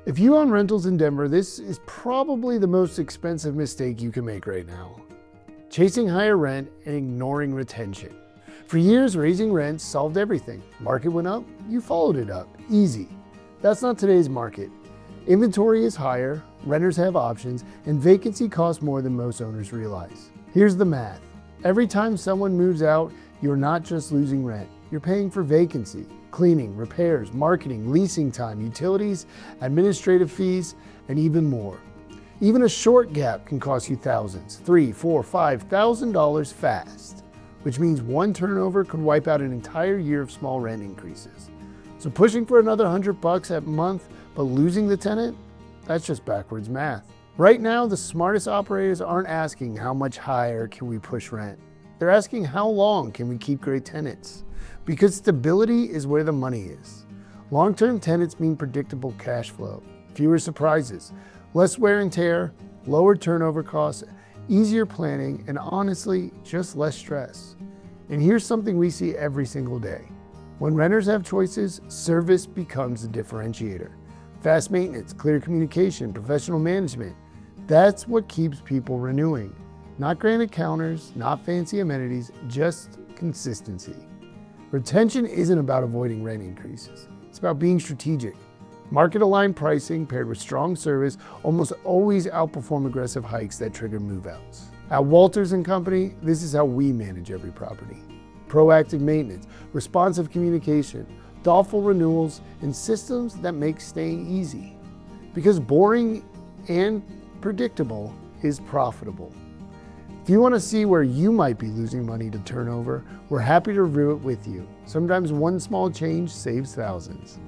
If you own rentals in Denver, this is probably the most expensive mistake you can make right now. Chasing higher rent and ignoring retention. For years, raising rents solved everything. Market went up, you followed it up. Easy. That's not today's market. Inventory is higher, renters have options, and vacancy costs more than most owners realize. Here's the math. Every time someone moves out, you're not just losing rent, you're paying for vacancy, cleaning, repairs, marketing, leasing time, utilities, administrative fees, and even more. Even a short gap can cost you thousands, $3,000, $4,000, $5,000 fast, which means one turnover could wipe out an entire year of small rent increases. So pushing for another $100 a month, but losing the tenant? That's just backwards math. Right now, the smartest operators aren't asking how much higher can we push rent. They're asking how long can we keep great tenants? Because stability is where the money is. Long-term tenants mean predictable cash flow, fewer surprises, less wear and tear, lower turnover costs, easier planning, and honestly, just less stress. And here's something we see every single day. When renters have choices, service becomes the differentiator. Fast maintenance, clear communication, professional management. That's what keeps people renewing. Not granite counters, not fancy amenities, just consistency. Retention isn't about avoiding rent increases. It's about being strategic. Market-aligned pricing paired with strong service almost always outperform aggressive hikes that trigger move-outs. At Walters & Company, this is how we manage every property. Proactive maintenance, responsive communication, thoughtful renewals, and systems that make staying easy. Because boring and predictable is profitable. If you want to see where you might be losing money to turnover, we're happy to review it with you. Sometimes one small change saves thousands.